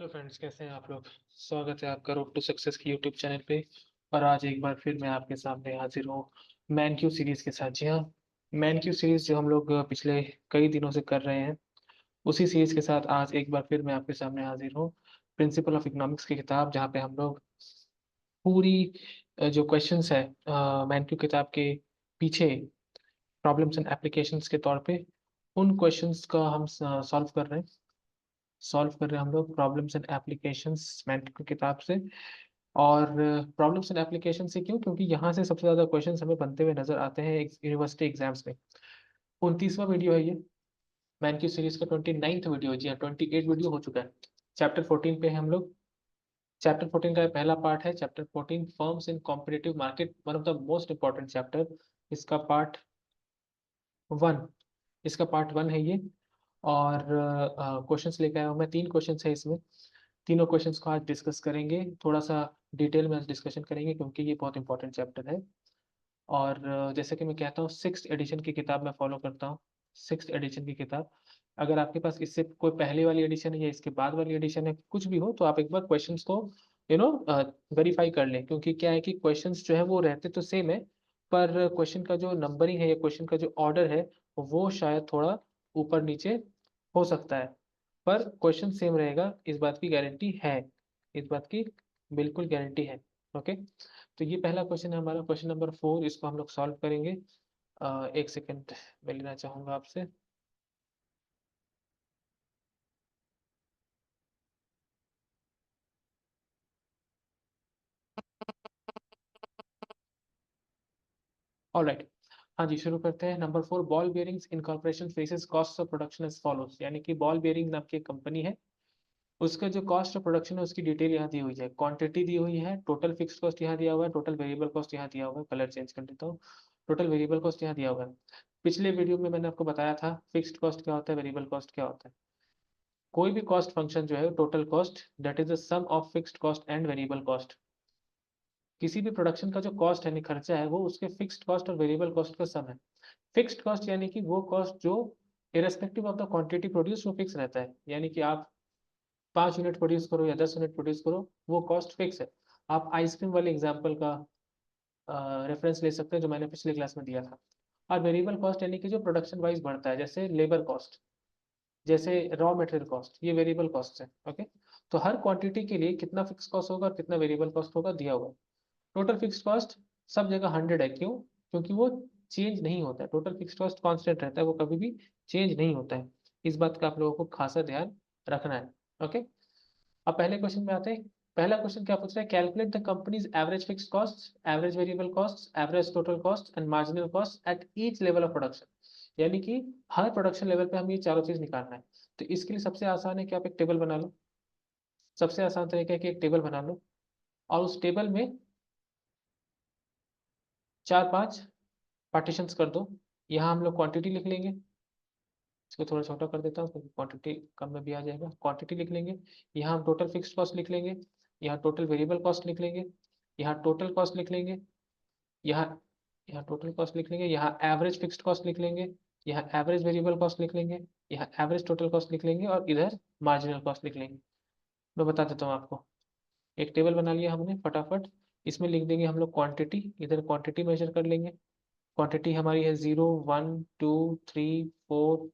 Hello friends, कैसे हैं आप लोग। स्वागत है आपका रोड टू सक्सेस की यूट्यूब चैनल पे। और आज एक बार फिर मैं आपके सामने हाजिर हूँ मैनक्यू सीरीज़ के साथ। जी हाँ, मैनक्यू सीरीज़ जो हम लोग पिछले कई दिनों से कर रहे हैं, उसी सीरीज़ के साथ आज एक बार फिर मैं आपके सामने हाजिर हूँ प्रिंसिपल ऑफ इकोनॉमिक्स की किताब, जहाँ पे हम लोग पूरी जो क्वेश्चंस है मैनक्यू किताब के पीछे प्रॉब्लम्स एंड एप्लीकेशंस के तौर पे उन क्वेश्चंस का हम सॉल्व कर रहे हैं हम लोग प्रॉब्लम्स एंड एप्लीकेशंस मैनक्यू किताब से। और प्रॉब्लम्स एंड एप्लीकेशन से क्यों, क्योंकि यहाँ से सबसे ज़्यादा क्वेश्चंस हमें बनते हुए नजर आते हैं यूनिवर्सिटी एग्जाम्स में। 29वां वीडियो है ये मैनक्यू सीरीज का, 29th वीडियो। जी हाँ, 28 वीडियो हो चुका है। चैप्टर 14 पे हैं हम लोग। चैप्टर 14 का पहला पार्ट है chapter 14 firms in competitive market, one of the most important chapter. इसका पार्ट 1 इसका पार्ट 1 है ये। और क्वेश्चंस लेकर आया हूँ मैं। 3 क्वेश्चंस है इसमें। तीनों क्वेश्चंस को आज डिस्कस करेंगे, थोड़ा सा डिटेल में डिस्कशन करेंगे, क्योंकि ये बहुत इंपॉर्टेंट चैप्टर है। और जैसे कि मैं कहता हूँ, 6th एडिशन की किताब मैं फॉलो करता हूँ। 6th एडिशन की किताब, अगर आपके पास इससे कोई पहले वाली एडिशन है या इसके बाद वाली एडिशन है, कुछ भी हो, तो आप एक बार क्वेश्चंस को वेरीफाई कर लें। क्योंकि क्या है कि क्वेश्चंस जो है वो रहते तो सेम है, पर क्वेश्चन का जो नंबरिंग है या क्वेश्चन का जो ऑर्डर है वो शायद थोड़ा ऊपर नीचे हो सकता है, पर क्वेश्चन सेम रहेगा, इस बात की गारंटी है। इस बात की बिल्कुल गारंटी है। ओके, तो ये पहला क्वेश्चन है हमारा, क्वेश्चन नंबर 4। इसको हम लोग सॉल्व करेंगे। एक सेकेंड मैं लेना चाहूँगा आपसे। ऑलराइट, हाँ जी, शुरू करते हैं। Number 4, ball bearings incorporation faces cost of production as follows. यानी कि बॉल बियरिंग नाम की एक कंपनी है, उसका जो कॉस्ट ऑफ प्रोडक्शन है उसकी डिटेल यहाँ दी हुई है। क्वांटिटी दी हुई है, टोटल फिक्स्ड कॉस्ट यहाँ दिया हुआ है, टोटल वेरिएबल कॉस्ट यहाँ दिया हुआ है। कलर चेंज कर देता हूँ। टोटल वेरिएबल कॉस्ट यहाँ दिया हुआ है। पिछले वीडियो में मैंने आपको बताया था फिक्स्ड कॉस्ट क्या होता है, वेरिएबल कॉस्ट क्या होता है। कोई भी कॉस्ट फंक्शन जो है, total cost, that is the sum of fixed cost and variable cost. किसी भी प्रोडक्शन का जो कॉस्ट यानी खर्चा है, वो उसके फिक्स्ड कॉस्ट और वेरिएबल कॉस्ट का सम है। फिक्स्ड कॉस्ट यानी कि वो कॉस्ट जो irrespective of the quantity produce वो फिक्स रहता है। यानी कि आप 5 यूनिट प्रोड्यूस करो या 10 यूनिट प्रोड्यूस करो, वो कॉस्ट फिक्स है। आप आइसक्रीम वाले एग्जाम्पल का रेफरेंस ले सकते हैं जो मैंने पिछले क्लास में दिया था। और वेरिएबल कॉस्ट यानी कि जो प्रोडक्शन वाइज बढ़ता है, जैसे लेबर कॉस्ट, जैसे रॉ मटेरियल कॉस्ट, ये वेरिएबल कॉस्ट है। ओके, तो हर क्वांटिटी के लिए कितना फिक्स कॉस्ट होगा और कितना वेरिएबल कॉस्ट होगा दिया हुआ है। टोटल फिक्स कॉस्ट सब जगह 100 है। क्यों? क्योंकि वो चेंज नहीं होता है। टोटल फिक्स कॉस्ट कांस्टेंट रहता है, वो कभी भी चेंज नहीं होता है। इस बात का आप लोगों को खासा ध्यान रखना है। ओके, अब पहले क्वेश्चन में आते हैं। पहला क्वेश्चन क्या पूछ रहा है, calculate the companies average fix cost, average variable cost, average total cost and marginal cost at each level of production. यानी कि हर प्रोडक्शन लेवल पे हमें ये चारों चीज निकालना है। तो इसके लिए सबसे आसान है कि आप एक टेबल बना लो। सबसे आसान तरीका है कि एक टेबल बना लो, और उस टेबल में 4-5 पार्टीशंस कर दो। यहाँ हम लोग क्वांटिटी लिख लेंगे। इसको थोड़ा छोटा कर देता हूँ क्योंकि क्वांटिटी कम में भी आ जाएगा। क्वांटिटी लिख लेंगे। यहाँ हम टोटल फिक्स्ड कॉस्ट लिख लेंगे। यहाँ टोटल वेरिएबल कॉस्ट लिख लेंगे। यहाँ टोटल कॉस्ट लिख लेंगे। यहाँ यहाँ टोटल कॉस्ट लिख लेंगे। यहाँ एवरेज फिक्स्ड कॉस्ट लिख लेंगे। यहाँ एवरेज वेरिएबल कॉस्ट लिख लेंगे। यहाँ एवरेज टोटल कॉस्ट लिख लेंगे, और इधर मार्जिनल कॉस्ट लिख लेंगे। मैं बता देता हूँ आपको। एक टेबल बना लिया हमने फटाफट। इसमें लिख देंगे हम लोग क्वांटिटी, इधर क्वांटिटी मेजर कर लेंगे। क्वांटिटी हमारी है 0, 1, 2, 3, 4,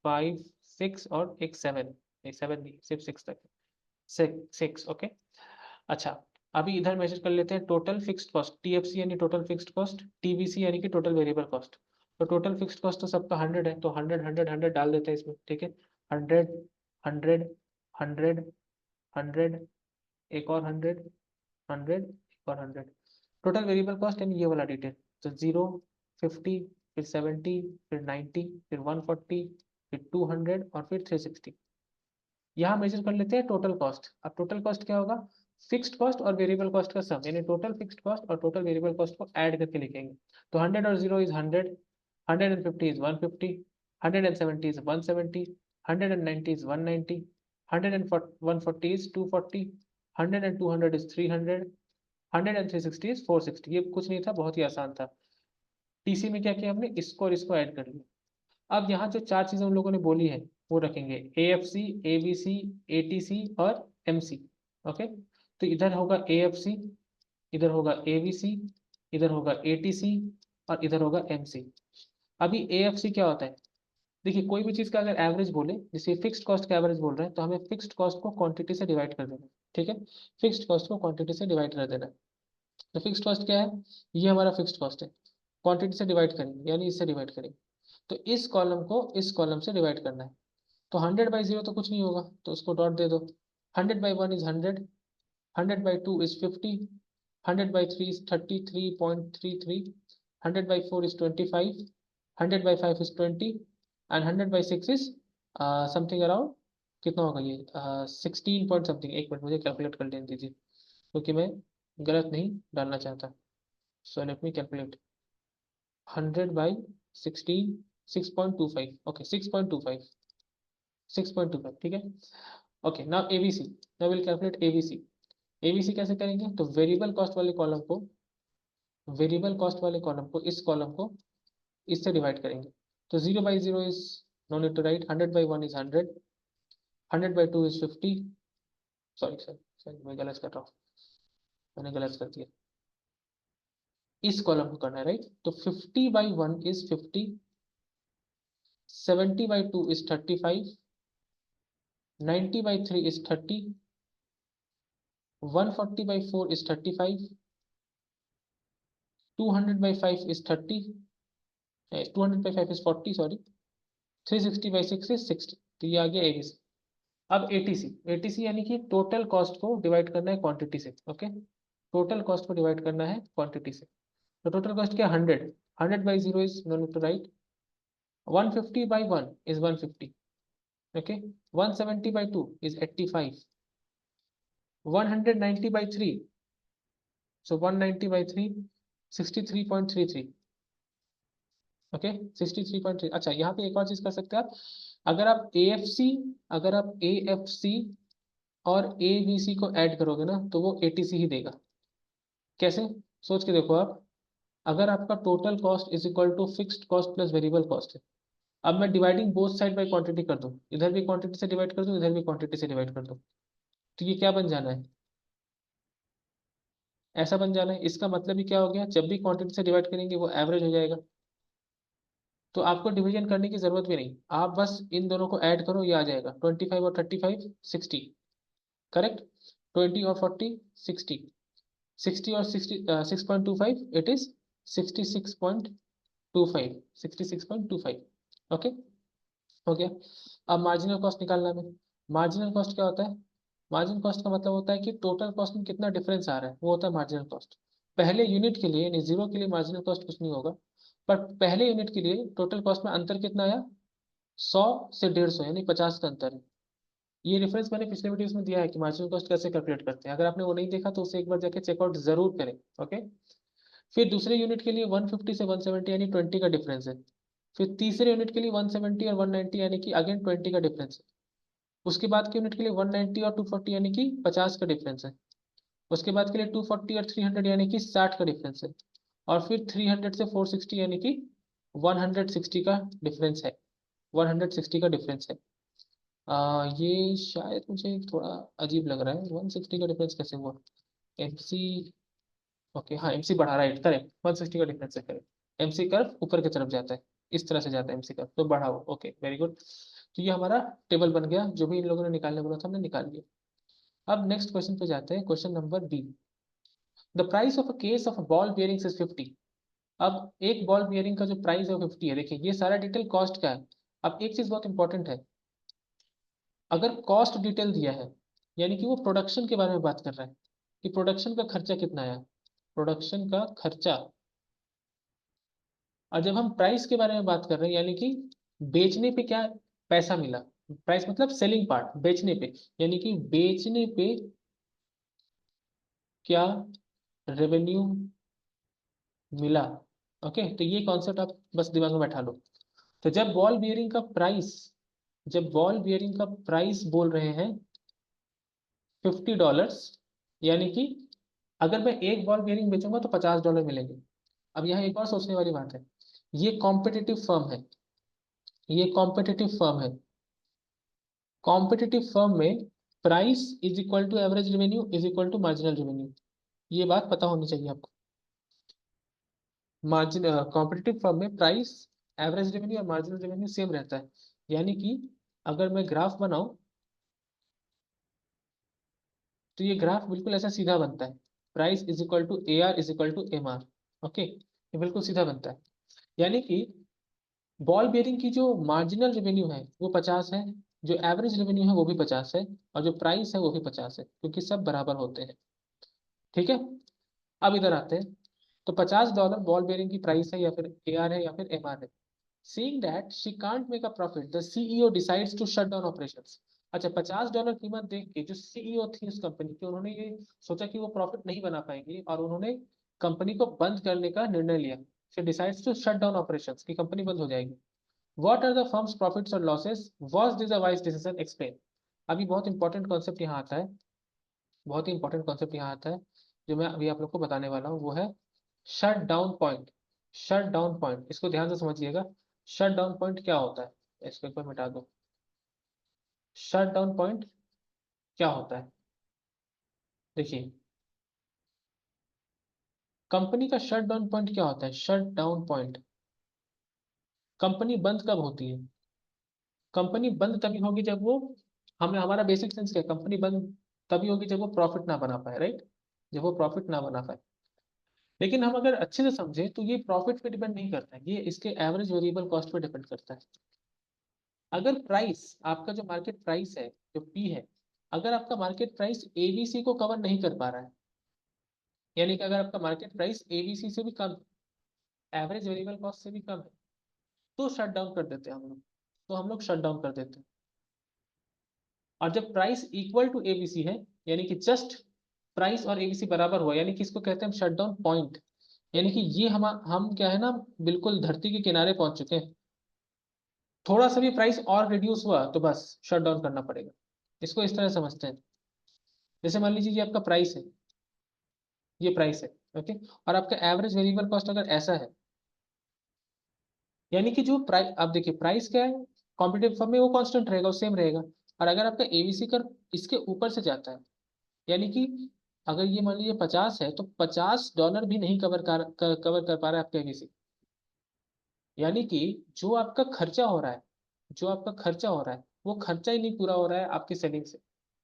5, 6 और एक 7। नहीं, 7 नहीं, सिर्फ 6 तक है। 6। ओके, अच्छा। अभी इधर मेजर कर लेते हैं टोटल फिक्स्ड कॉस्ट, टीएफसी यानी टोटल फिक्स्ड कॉस्ट, टीवीसी यानी कि टोटल वेरिएबल कॉस्ट। तो टोटल फिक्स्ड कॉस्ट तो सबका 100 है, तो 100 100 100 डाल देते हैं इसमें। ठीक है, 100 100 100 100, एक और 100 100, एक और 100। टोटल वेरिएबल कॉस्ट यानी ये वाला डिटेल। तो 0, 50, फिर 70, फिर 90, फिर 140, फिर 200 और फिर 360। यहाँ मेजर कर लेते हैं टोटल कॉस्ट। अब टोटल कॉस्ट क्या होगा, फिक्स्ड कॉस्ट और वेरिएबल कॉस्ट का सम, यानी टोटल फिक्स्ड कॉस्ट और टोटल वेरिएबल कॉस्ट को ऐड करके लिखेंगे। तो 100 और 0 is 100, 150 is 150, 170 is 170, 190 is 190, 140 is 240, 100 and 200 is 300, 100 and 360 is 460। ये कुछ नहीं था, बहुत ही आसान था। टीसी में क्या किया हमने, इसको और इसको ऐड कर लिया। अब यहाँ जो चार चीजें उन लोगों ने बोली है, वो रखेंगे AFC, ABC, ATC और MC। ओके, तो इधर होगा AFC, इधर होगा ABC, इधर होगा ATC और इधर होगा MC। अभी AFC क्या होता है? देखिए, कोई भी चीज का अगर एवरेज बोले, जैसे फिक्स्ड कॉस्ट का एवरेज बोल रहे हैं, तो हमें फिक्स्ड कॉस्ट को क्वांटिटी से डिवाइड कर देना है। ठीक है, फिक्स्ड कॉस्ट को क्वांटिटी से डिवाइड कर देना है। तो फिक्स्ड कॉस्ट क्या है? ये हमारा फिक्स्ड कॉस्ट है, क्वांटिटी से डिवाइड करेंगे यानी इससे डिवाइड करेंगे। तो इस कॉलम को इस कॉलम से डिवाइड करना है। तो 100/0 तो कुछ नहीं होगा, तो उसको डॉट दे दो। 100/1 is 100, 100/2 is 50, 100/3 is 33.33, 100/4 is 25, 100/5 is 20 and 100/6 is something around, कितना होगा ये, 16 पॉइंट समथिंग। एक मिनट मुझे कैलकुलेट कर लेने दीजिए, क्योंकि मैं गलत नहीं डालना चाहता। So let me calculate. 100/16, 6.25, okay 6.25, 6.25, ठीक है। Okay, now ABC, now will calculate ABC। ABC कैसे करेंगे? तो वेरिएबल कॉस्ट वाले कॉलम को इस कॉलम को इससे डिवाइड करेंगे। तो 0/0 is no need to write, 100/1 is 100, 100/2 is 50, sorry sir sorry मैं गलत कर रहा हूँ, मैंने गलत कर दिया। इस कॉलम को करना है राइट, तो 50/1 is 50, 70/2 is 35, 90/3 is 30, 140/4 is 35, 200/5 is 30, 200/5 is 40, sorry, 360/6 is 60। तो ये आ गया ABC। अब ATC यानी कि टोटल कॉस्ट को डिवाइड करना है क्वांटिटी से। ओके, टोटल कॉस्ट को डिवाइड करना है क्वांटिटी से। तो टोटल कॉस्ट क्या? 100, 100/0 is no need to write, 150/1 is 150, okay, 170/2 is 85, 190/3, so 190/3, 63.33, okay 63.3। अच्छा, यहाँ पे एक और चीज कर सकते हैं आप, अगर आप AFC और ABC को ऐड करोगे ना, तो वो ATC ही देगा। कैसे? सोच के देखो आप, अगर आपका total cost is equal to fixed cost plus variable cost है, अब मैं dividing both side by quantity कर दूं, इधर भी क्वांटिटी से डिवाइड कर दूं, इधर भी क्वांटिटी से डिवाइड कर दूं, तो ये क्या बन जाना है? ऐसा बन जाना है। इसका मतलब ही क्या हो गया? जब भी क्वांटिटी से डिवाइड करेंगे वो एवरेज हो जाएगा। तो आपको डिवीजन करने की जरूरत भी नहीं, आप बस इन दोनों को ऐड करो, ये आ जाएगा 25 और 35, 60, करेक्ट। 20 और 40, 60, 60 और 6.25, इट इज 66.25, 66.25, ओके, हो गया। अब मार्जिनल कॉस्ट निकालना है। मार्जिनल कॉस्ट क्या होता है? मार्जिनल कॉस्ट का मतलब होता है कि टोटल कॉस्ट में कितना डिफरेंस आ रहा है, वो होता है मार्जिनल कॉस्ट। पहले यूनिट के लिए यानी जीरो के लिए मार्जिनल कॉस्ट कुछ नहीं होगा, पर पहले यूनिट के लिए टोटल कॉस्ट में अंतर कितना आया? 100 से 150 यानी 50 का अंतर है। ये रेफरेंस मैंने पिछले वीडियोस में दिया है कि मार्जिनल कॉस्ट कैसे कैलकुलेट करते हैं, अगर आपने वो नहीं देखा तो उसे एक बार जाके चेकआउट जरूर करें। ओके, फिर दूसरे यूनिट के लिए 150 से 170 यानी 20 का डिफरेंस है। फिर तीसरे यूनिट के लिए 170 और 190 यानी कि अगेन 20 का डिफरेंस है। उसके बाद के यूनिट के लिए 190 और 240 यानी कि 50 का डिफरेंस है। उसके बाद के लिए 240 और 300 यानी कि 60 का डिफरेंस है। और फिर 300 से 460 यानी कि 160 का डिफरेंस है, 160 का डिफरेंस है। ये शायद मुझे थोड़ा अजीब लग रहा है, 160 का डिफरेंस कैसे हुआ? MC, ओके हाँ MC बढ़ा, राइट करेक्ट, 160 का डिफरेंस है, करेक्ट। MC कर्व ऊपर की तरफ जाता है, इस तरह से जाता है MC कर्व, तो बढ़ा हुआ, ओके वेरी गुड। तो ये हमारा टेबल बन गया, जो भी इन लोगों ने निकालने बोला था हमने निकाल लिया। अब नेक्स्ट क्वेश्चन पे जाते हैं, question number B। The price of a case of ball bearings is 50। अब एक बॉल बियरिंग का जो प्राइस है वो 50 है। देखिए ये सारा डिटेल कॉस्ट का है। अब एक चीज बहुत इंपॉर्टेंट है, अगर कॉस्ट डिटेल दिया है यानी कि वो प्रोडक्शन के बारे में बात कर रहा है कि प्रोडक्शन का खर्चा कितना आया, प्रोडक्शन का खर्चा। और जब हम प्राइस के बारे में बात कर रहे हैं यानी कि बेचने पे क्या पैसा मिला, प्राइस मतलब सेलिंग पार्ट, बेचने पे, यानी कि बेचने पे क्या रेवेन्यू मिला। ओके, तो ये कॉन्सेप्ट आप बस दिमाग में बैठा लो। तो जब बॉल बियरिंग का प्राइस बोल रहे हैं $50, यानी कि अगर मैं एक बॉल बियरिंग बेचूंगा तो $50 मिलेंगे। अब यहाँ एक और सोचने वाली बात है, ये कॉम्पिटिटिव फर्म है, ये कॉम्पिटिटिव फर्म है, कॉम्पिटिटिव फर्म में price is equal to average revenue is equal to marginal revenue, ये बात पता होनी चाहिए आपको। मार्जिन कॉम्पिटिटिव फर्म में प्राइस, एवरेज रेवेन्यू और मार्जिनल रेवेन्यू सेम रहता है। यानी कि अगर मैं ग्राफ बनाऊं तो ये ग्राफ बिल्कुल ऐसा सीधा बनता है, price is equal to A R is equal to M R. Okay, ये बिल्कुल सीधा बनता है। यानी कि बॉल बेयरिंग की जो मार्जिनल रेवेन्यू है वो 50 है, जो एवरेज रेवेन्यू है वो भी 50 है, और जो प्राइस है वो भी 50 है, क्योंकि सब बराबर होते हैं। ठीक है, अब इधर आते हैं। तो $50 बॉल बेयरिंग की प्राइस है, या फिर ए आर है, या फिर एम आर है। Seeing that she can't make a profit, the CEO decides to shut down operations. अच्छा, $50 कीमत देख के जो सीईओ थी उस कंपनी की, उन्होंने ये सोचा कि वो प्रॉफिट नहीं बना पाएंगे, और उन्होंने कंपनी को बंद करने का निर्णय लिया। She decides to shut down operations, की कंपनी बंद हो जाएगी। What are the firm's profits or losses? Was this a wise decision? Explain. अभी बहुत इंपॉर्टेंट कॉन्सेप्ट यहाँ आता है, बहुत ही इंपॉर्टेंट कॉन्सेप्ट यहाँ आता है, जो मैं अभी आप लोग को बताने वाला हूँ, वो है shut down point. Shut down point, इसको ध्यान से समझिएगा। शट डाउन पॉइंट क्या होता है, इसको एक बार मिटा दो। शट डाउन पॉइंट क्या होता है, देखिए, कंपनी का शट डाउन पॉइंट क्या होता है। शट डाउन पॉइंट, कंपनी बंद कब होती है। कंपनी बंद तभी होगी जब वो, हमें हमारा बेसिक सेंस क्या है, कंपनी बंद तभी होगी जब वो प्रॉफिट ना बना पाए, राइट, जब वो प्रॉफिट ना बना पाए। लेकिन हम अगर अच्छे से समझे तो ये प्रॉफिट पे डिपेंड नहीं करता है, ये इसके एवरेज वेरिएबल कॉस्ट पे डिपेंड करता है। अगर प्राइस, आपका जो मार्केट प्राइस है, जो पी है, अगर आपका मार्केट प्राइस एबीसी को कवर नहीं कर पा रहा है, यानी कि अगर आपका मार्केट प्राइस एबीसी से भी कम, एवरेज वेरिएबल कॉस्ट से भी कम है, तो शट डाउन कर देते हैं हम लोग, तो हम लोग शट डाउन कर देते हैं। और जब प्राइस इक्वल टू एबीसी है, यानी कि जस्ट प्राइस और एबीसी बराबर हुआ, यानी कि इसको कहते हैं शट डाउन पॉइंट। यानी कि ये हम क्या है ना, बिल्कुल धरती के किनारे पहुंच चुके हैं, थोड़ा सा भी प्राइस और रिड्यूस हुआ तो बस शट डाउन करना पड़ेगा। इसको इस तरह समझते हैं, जैसे मान लीजिए ये आपका प्राइस है, ये प्राइस है, ओके, और आपका एवरेज वेरिएबल कॉस्ट अगर ऐसा है, यानी कि जो प्राइस, आप देखिए प्राइस क्या है, कॉम्पिटिटिव फर्म में वो कांस्टेंट रहेगा, वो सेम रहेगा। और अगर आपका एबीसी कर इसके ऊपर से जाता है, यानी कि अगर ये मान लीजिए 50 है, तो $50 भी नहीं कवर कर पा रहा है आपका एबीसी। यानी कि जो आपका खर्चा हो रहा है, जो आपका खर्चा हो रहा है, वो खर्चा ही नहीं पूरा हो रहा है आपकी सेलिंग से।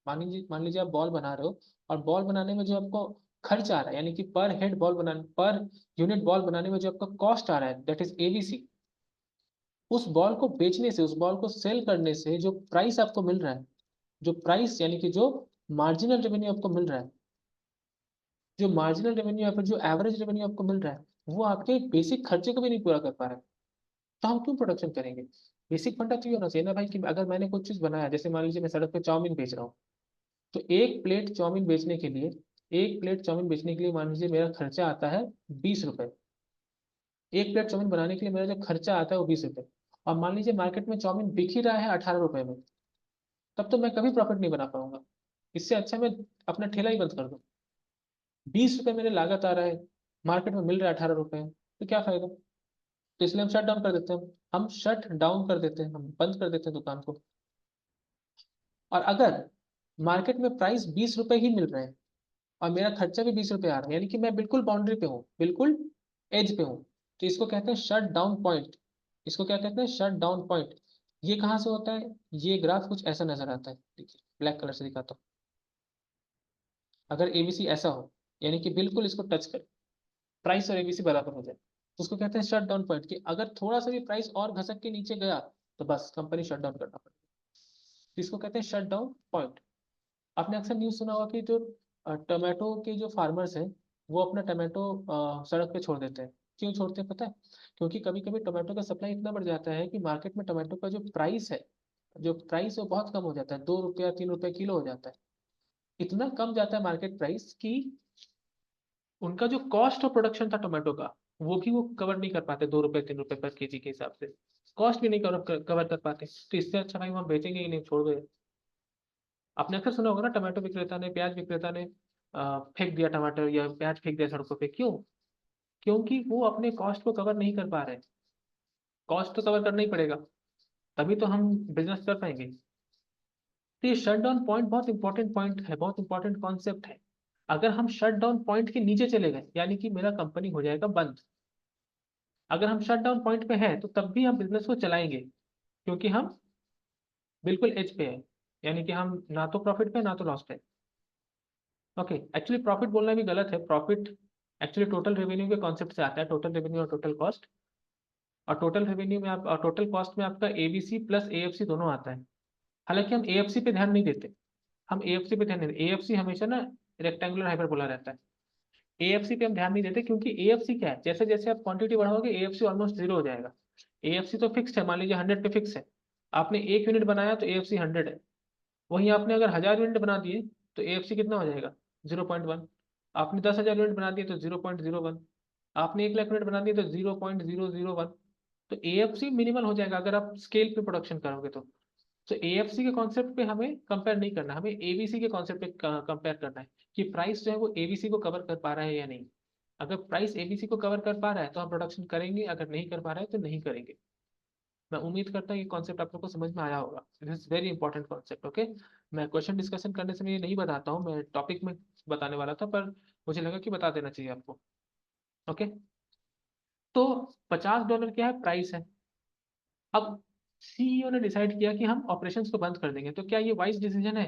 मान लीजिए आप बॉल बना रहे हो, और बॉल बनाने में जो आपको खर्च आ रहा है, यानी कि पर हेड बॉल बनाने, पर यूनिट बॉल बनाने में जो आपका कॉस्ट आ रहा है, दैट इज एबीसी, उस बॉल को बेचने से, उस बॉल को सेल करने से जो प्राइस आपको मिल रहा है, जो प्राइस यानी कि जो मार्जिनल रेवेन्यू आपको मिल रहा है, जो मार्जिनल रेवेन्यू या फिर जो एवरेज रेवेन्यू आपको मिल रहा है, वो आपके बेसिक खर्चे को भी नहीं पूरा कर पा रहा है। तो हम क्यों प्रोडक्शन करेंगे। बेसिक फंडा तो ये होना चाहिए ना भाई, कि अगर मैंने कुछ चीज बनाया, जैसे मान लीजिए मैं सड़क पे चाउमीन बेच रहा हूँ, तो एक प्लेट चाउमीन बेचने के लिए मान लीजिए मेरा खर्चा आता है 20 रुपए। एक प्लेट चाउमीन बनाने के लिए मेरा जो खर्चा आता है वो 20 रुपए, और मान लीजिए मार्केट में चाउमीन बिक ही रहा है 18 रुपए में, तब तो मैं कभी प्रॉफिट नहीं बना पाऊंगा। इससे अच्छा मैं अपना ठेला ही बंद कर दूं। 20 रुपए मेरे लागत आ रहा है, मार्केट में मिल रहा है 18 रुपए, तो क्या फायदा। तो इसलिए हम शट डाउन कर देते हैं, हम शट डाउन कर देते हैं, हम बंद कर देते हैं दुकान को। और अगर मार्केट में प्राइस 20 रुपए ही मिल रहे हैं, और मेरा खर्चा भी 20 रुपए आ रहा है, यानी कि मैं बिल्कुल बाउंड्री पे हूँ, बिल्कुल एज पे हूँ, तो इसको कहते हैं शट डाउन पॉइंट। इसको क्या कहते हैं, शट डाउन पॉइंट। ये कहाँ से होता है, ये ग्राफ कुछ ऐसा नजर आता है, देखिए ब्लैक कलर से दिखाता हूँ। अगर एबीसी ऐसा हो, यानी कि बिल्कुल इसको टच करे, प्राइस और एबीसी बराबर हो जाए, तो उसको कहते हैं शट डाउन पॉइंट, कि अगर थोड़ा सा भी प्राइस और घसक के नीचे गया, तो बस कंपनी शट डाउन करना पड़ेगा। तो इसको कहते हैं शट डाउन पॉइंट। आपने अक्सर न्यूज़ सुना होगा कि जो टमाटो के जो फार्मर्स हैं, वो अपना टमाटो सड़क पे छोड़ देते हैं। क्यों छोड़ते हैं पता है, क्योंकि कभी कभी टमाटो का सप्लाई इतना बढ़ जाता है कि मार्केट में टमाटो का जो प्राइस है, जो प्राइस है वो बहुत कम हो जाता है, 2 रुपया 3 रुपये किलो हो जाता है। इतना कम जाता है मार्केट प्राइस कि उनका जो कॉस्ट ऑफ प्रोडक्शन था टोमेटो का, वो भी वो कवर नहीं कर पाते, 2 रुपए 3 रुपए पर केजी के हिसाब से कॉस्ट भी नहीं कवर कर पाते। तो इससे अच्छा भाई वो हम बेचेंगे ही नहीं, छोड़ दो। आपने अक्सर सुना होगा ना, टमाटो विक्रेता ने, प्याज विक्रेता ने फेंक दिया टमाटर या प्याज फेंक दिया सड़कों पे, क्यों। क्योंकि वो अपने कॉस्ट को कवर नहीं कर पा रहे हैं। कॉस्ट तो कवर करना ही पड़ेगा, तभी तो हम बिजनेस कर पाएंगे। तो ये शट डाउन पॉइंट बहुत इंपॉर्टेंट पॉइंट है, बहुत इंपॉर्टेंट कॉन्सेप्ट है। अगर हम शट डाउन पॉइंट के नीचे चले गए यानी कि मेरा कंपनी हो जाएगा बंद। अगर हम शट डाउन पॉइंट पे हैं तो तब भी हम बिजनेस को चलाएंगे, क्योंकि हम बिल्कुल एज पे है, यानी कि हम ना तो प्रॉफिट पे ना तो लॉस पे। ओके, एक्चुअली प्रॉफिट बोलना भी गलत है। प्रॉफिट एक्चुअली टोटल रेवेन्यू के कॉन्सेप्ट से आता है, टोटल रेवेन्यू और टोटल कॉस्ट। और टोटल रेवेन्यू में आप और टोटल कॉस्ट में आपका एबीसी प्लस एएफसी दोनों आता है। हालांकि हम एएफसी पे ध्यान नहीं देते, हम एएफसी पे ध्यान नहीं देते। एएफसी हमेशा ना रेक्टेंगुलर हाइपरबोला रहता है। एएफसी पे हम ध्यान नहीं देते, क्योंकि एएफसी क्या है, जैसे जैसे आप क्वांटिटी बढ़ाओगे एएफसी ऑलमोस्ट जीरो हो जाएगा। एएफसी तो फिक्स है, मान लीजिए 100 पे फिक्स है। आपने 1 यूनिट बनाया तो एएफसी 100 है। वहीं आपने अगर 1000 यूनिट बना दिए तो एएफसी कितना हो जाएगा, 0.1। आपने 10,000 यूनिट बना दिए तो 0.01। आपने 1 लाख यूनिट बना दिए तो 0.001। तो एएफसी मिनिमल हो जाएगा अगर आप स्केल पे प्रोडक्शन करोगे तो एएफसी के कॉन्सेप्ट पे हमें कंपेयर नहीं करना, हमें एबीसी के कॉन्सेप्ट पे कंपेयर करना है कि प्राइस जो है वो एबीसी को कवर कर पा रहा है या नहीं। अगर प्राइस एबीसी को कवर कर पा रहा है तो हम प्रोडक्शन करेंगे, अगर नहीं कर पा रहा है तो नहीं करेंगे। मैं उम्मीद करता हूँ ये कॉन्सेप्ट आप लोग को समझ में आया होगा। This is very important concept. Okay, मैं क्वेश्चन डिस्कशन करने से मैं ये नहीं बताता हूँ, मैं टॉपिक में बताने वाला था, पर मुझे लगा कि बता देना चाहिए आपको। ओके, तो $50 क्या है, प्राइस है। अब सीईओ ने डिसाइड किया कि हम ऑपरेशंस को बंद कर देंगे, तो क्या ये वाइज डिसीजन है?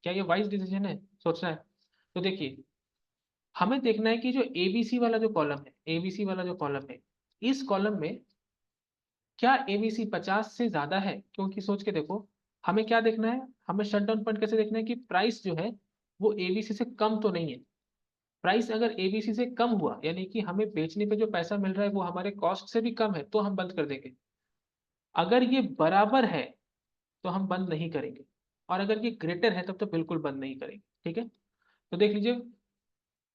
क्या ये वाइज डिसीजन है, सोचना है। तो देखिए, हमें देखना है कि जो एबीसी वाला जो कॉलम है, एबीसी वाला जो कॉलम है, इस कॉलम में क्या एबीसी 50 से ज्यादा है? क्योंकि सोच के देखो, हमें क्या देखना है, हमें शटडाउन पॉइंट कैसे देखना है कि प्राइस जो है वो एबीसी से कम तो नहीं है। प्राइस अगर एबीसी से कम हुआ यानी कि हमें बेचने पे जो पैसा मिल रहा है वो हमारे कॉस्ट से भी कम है, तो हम बंद कर देंगे। अगर ये बराबर है तो हम बंद नहीं करेंगे, और अगर ये ग्रेटर है तब तो बिल्कुल बंद नहीं करेंगे। ठीक है, तो देख लीजिए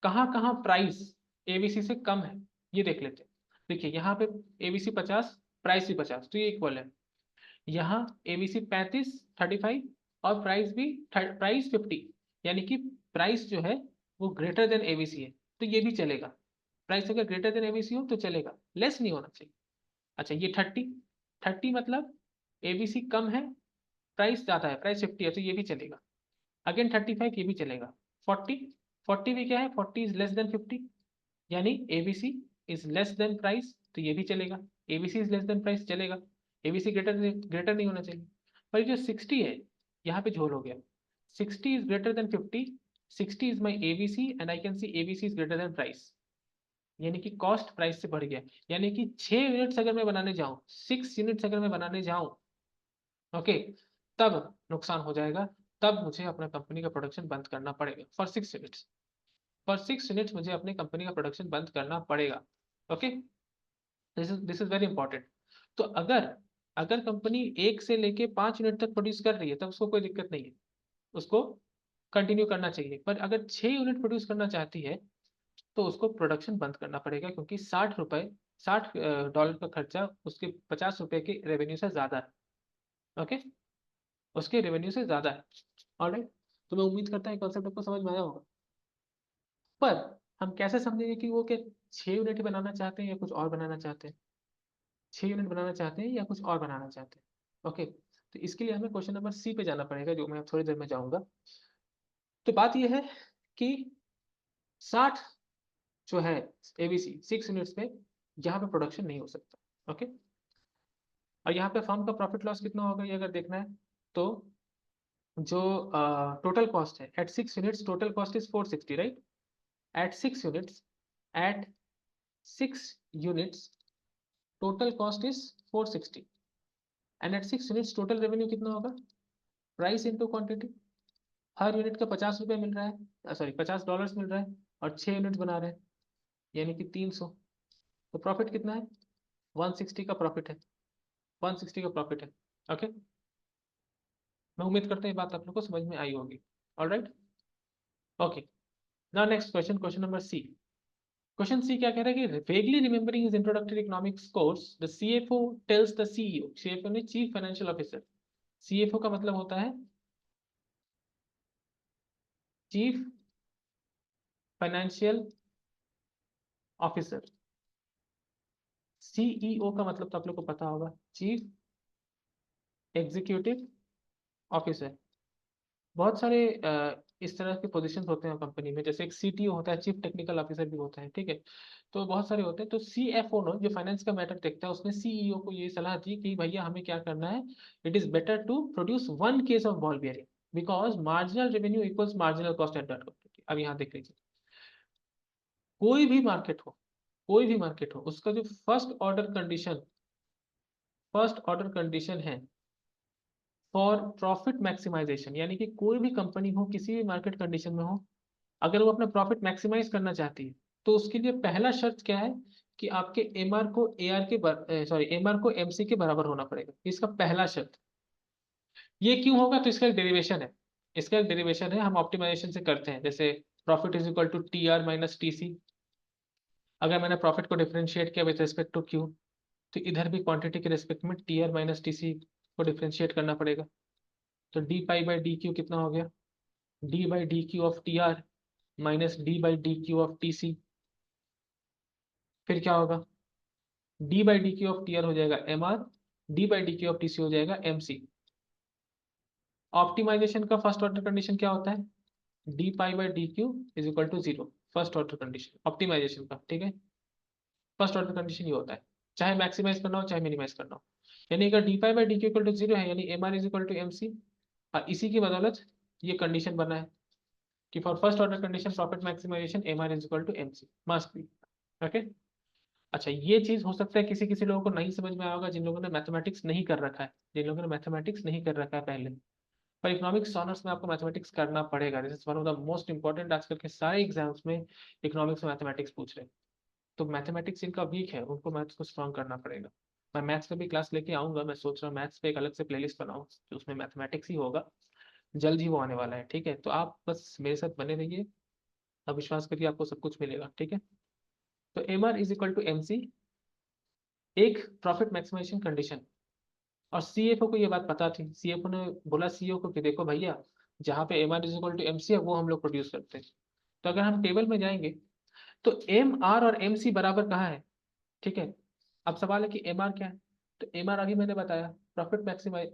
कहाँ कहाँ प्राइस एबीसी से कम है, ये देख लेते हैं। देखिए यहाँ पे एबीसी 50, प्राइस भी 50, तो ये इक्वल है। यहाँ एबीसी 35, 35, और प्राइस भी प्राइस 50, यानी कि प्राइस जो है वो ग्रेटर देन एबीसी है, तो ये भी चलेगा। प्राइस अगर ग्रेटर देन एबीसी हो तो चलेगा, लेस नहीं होना चाहिए। अच्छा, ये 30, 30 मतलब एबीसी कम है, प्राइस ज्यादा है, प्राइस 50 है, तो ये भी चलेगा। अगेन 35, ये भी चलेगा। 40, 40 भी क्या है, 40 इज लेस देन 50, यानी ABC is less than price, तो ये भी चलेगा। ABC is less than price चलेगा, एबीसी ग्रेटर ग्रेटर नहीं होना चाहिए। पर जो 60 है, यहाँ पे झोल हो गया। 60 is greater then 50, 60 is my ABC and I can see ABC is greater then price, यानी कि कॉस्ट प्राइस से बढ़ गया। यानी कि 6 यूनिट्स अगर मैं बनाने जाऊं, 6 यूनिट्स अगर मैं बनाने जाऊं, ओके, तब नुकसान हो जाएगा। तब मुझे अपना कंपनी का प्रोडक्शन बंद करना पड़ेगा फॉर 6 यूनिट्स। फॉर 6 यूनिट्स मुझे अपनी कंपनी का प्रोडक्शन बंद करना पड़ेगा। Okay, this is very important. तो अगर अगर कंपनी 1 से लेके 5 यूनिट तक प्रोड्यूस कर रही है तब उसको कोई दिक्कत नहीं है, उसको कंटिन्यू करना चाहिए। पर अगर 6 यूनिट प्रोड्यूस करना चाहती है तो उसको प्रोडक्शन बंद करना पड़ेगा, क्योंकि 60 रुपए, $60 का खर्चा उसके 50 रुपए के रेवेन्यू से ज्यादा है। ओके, उसके रेवेन्यू से ज्यादा है। ऑलराइट, तो मैं उम्मीद करता हूँ कॉन्सेप्ट आपको समझ में आया होगा। पर हम कैसे समझेंगे कि वो क्या 6 यूनिट बनाना चाहते हैं या कुछ और बनाना चाहते हैं, 6 यूनिट बनाना चाहते हैं या कुछ और बनाना चाहते हैं। ओके, तो इसके लिए हमें क्वेश्चन नंबर सी पे जाना पड़ेगा, जो मैं थोड़ी देर में जाऊंगा। तो बात यह है कि 60 जो है एबीसी 6 यूनिट्स में, यहाँ पे प्रोडक्शन नहीं हो सकता। ओके, और यहाँ पे फर्म का प्रॉफिट लॉस कितना होगा ये अगर देखना है, तो जो टोटल कॉस्ट है at 6 units, total cost is 460, right. At 6 units, at 6 units total cost is 460, and at 6 units total revenue कितना होगा, प्राइस इंटू क्वांटिटी। हर यूनिट का 50 रुपये मिल रहा है, सॉरी $50 मिल रहा है, और 6 यूनिट बना रहे हैं, यानी कि 300। तो प्रॉफिट कितना है, 160 का प्रॉफिट है, 160 का प्रॉफिट है। ओके, मैं उम्मीद करता हूँ ये बात आप लोग को समझ में आई होगी। Alright, okay, now next question, question number C. Question C क्या कह रहा है कि vaguely remembering is introductory economics course the CFO tells the CEO, CFO ने चीफ फाइनेंशियल ऑफिसर, सीएफओ का मतलब होता है चीफ फाइनेंशियल ऑफिसर। सीईओ का मतलब तो आप लोग को पता होगा, चीफ एग्जीक्यूटिव ऑफिसर। बहुत सारे इस तरह के पोजीशंस होते हैं कंपनी में, जैसे एक सीटीओ होता है, चीफ टेक्निकल ऑफिसर भी होता है, ठीक है। तो बहुत सारे होते हैं। तो सीएफओ नो, जो फाइनेंस का मैटर देखता है, उसने सीईओ को ये सलाह दी कि भैया हमें क्या करना है, it is better to produce one case of ball bearing because marginal revenue equals marginal cost at that. अब यहाँ देख लीजिए, कोई भी मार्केट हो, कोई भी मार्केट हो, उसका जो फर्स्ट ऑर्डर कंडीशन है फॉर प्रॉफिट मैक्सिमाइजेशन, यानी कि कोई भी कंपनी हो, किसी भी मार्केट कंडीशन में हो, अगर वो अपना प्रॉफिट मैक्सिमाइज करना चाहती है, तो उसके लिए पहला शर्त क्या है कि आपके एमआर को एआर के सॉरी एमआर को एमसी के बराबर होना पड़ेगा। इसका पहला शर्त। ये क्यों होगा? तो इसका एक डेरिवेशन है, इसका एक डेरिवेशन है, हम ऑप्टिमाइजेशन से करते हैं। जैसे profit is equal to T R minus T C. अगर मैंने प्रॉफिट को डिफरेंशिएट किया विद रिस्पेक्ट टू क्यू, तो इधर भी क्वांटिटी के रिस्पेक्ट में T R minus T C को डिफरेंशिएट करना पड़ेगा। तो d pi by D q कितना हो गया? D by D q of T R minus d by D q of T C. फिर क्या होगा? D by D q of T R हो जाएगा M R, d by D q of T C हो जाएगा M C. Optimisation का first order condition क्या होता है? D pi by D q is equal to zero, first order condition optimisation का, ठीक है। फर्स्ट ऑर्डर कंडीशन ये होता है, चाहे मैक्सिमाइज करना हो चाहे मिनिमाइज करना हो। यानी अगर D pi by D Q equal to zero है, यानी M R is equal to M C. और इसी की बदौलत ये कंडीशन बना है कि for first order condition profit maximisation M R is equal to M C must be. Okay. अच्छा, ये चीज हो सकता है किसी किसी लोगों को नहीं समझ में आया होगा, जिन लोगों ने मैथमेटिक्स नहीं कर रखा है, जिन लोगों ने मैथमेटिक्स नहीं कर रखा है पहले। पर इकोनॉमिक्स ऑनर्स में आपको मैथमेटिक्स करना पड़ेगा। This is one of the most important, आजकल के सारे एग्जाम्स में इकोनॉमिक्स में मैथमेटिक्स पूछ रहे हैं। तो मैथमेटिक्स इनका वीक है, उनको मैथ्स को स्ट्रॉन्ग करना पड़ेगा। मैं मैथ्स का भी क्लास लेके आऊंगा, मैं सोच रहा हूँ मैथ्स पे एक अलग से प्लेलिस्ट बनाऊँ, तो उसमें मैथमेटिक्स ही होगा। जल्द ही वो आने वाला है, ठीक है। तो आप बस मेरे साथ बने रहिए, अब विश्वास करिए आपको सब कुछ मिलेगा, ठीक है। तो M R is equal to M C एक प्रॉफिट मैक्सिमाइजेशन कंडीशन। और सीएफओ को ये बात पता थी, सीएफओ ने बोला सीईओ को कि देखो भैया, जहाँ पे M R is equal to M C है वो हम लोग प्रोड्यूस करते हैं। तो अगर हम टेबल में जाएंगे, तो एम आर और एम सी बराबर कहाँ है? ठीक है। अब सवाल है कि एम आर क्या है? तो एम आर अभी मैंने बताया, प्रॉफिट मैक्सिमाइज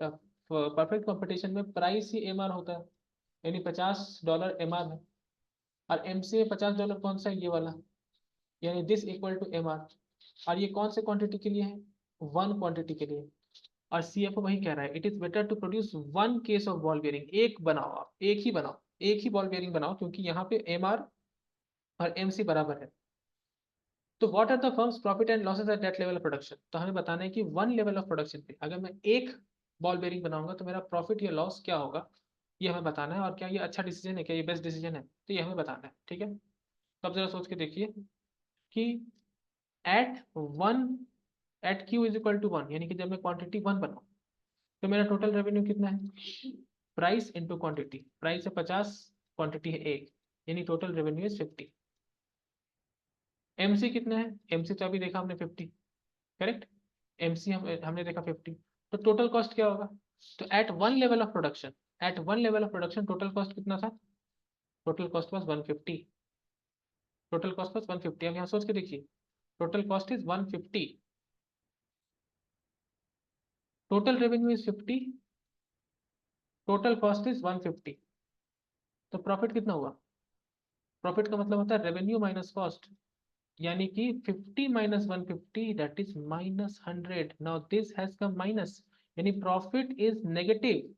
परफेक्ट कंपटीशन में प्राइस ही एम आर होता है, यानी $50 एम आर है। और एम सी में $50 कौन सा है? ये वाला, यानी this equal to M R. और ये कौन से क्वांटिटी के लिए है? वन क्वांटिटी के लिए। और सीएफओ वही कह रहा है, it is better to produce one case of ball bearing. एक बनाओ, आप एक ही बनाओ, एक ही बॉल बेयरिंग बनाओ, क्योंकि यहाँ पे एम आर और एम सी बराबर है। तो what are the firms profit and losses at that level of production? तो हमें बताना है कि वन लेवल ऑफ प्रोडक्शन पे अगर मैं एक बॉल बेयरिंग बनाऊंगा तो मेरा प्रॉफिट या लॉस क्या होगा, ये हमें बताना है। और क्या ये अच्छा डिसीजन है, क्या ये बेस्ट डिसीजन है, तो ये हमें बताना है, ठीक है। तो अब जरा सोच के देखिए कि at one at Q is equal to one, यानी कि जब मैं क्वांटिटी वन बनाऊं, तो मेरा टोटल रेवेन्यू कितना है? प्राइस इंटू क्वांटिटी, प्राइस है 50, क्वांटिटी है एक, यानी टोटल रेवेन्यू इज 50। एमसी कितना है? एमसी तो अभी देखा हमने 50, करेक्ट। एमसी हमने देखा 50। तो टोटल कॉस्ट क्या होगा? तो at one level of production, at one level of production total cost कितना था? Total cost was 150। Total cost was 150। अब यहाँ सोच के देखिए, total cost is 150, total revenue is 50, total cost is 150। तो प्रॉफिट कितना हुआ? प्रॉफिट का मतलब होता है रेवेन्यू माइनस कॉस्ट, यानी कि 50 minus 150 that is minus 100। Now this has come minus, यानी प्रॉफिट इज नेगेटिव।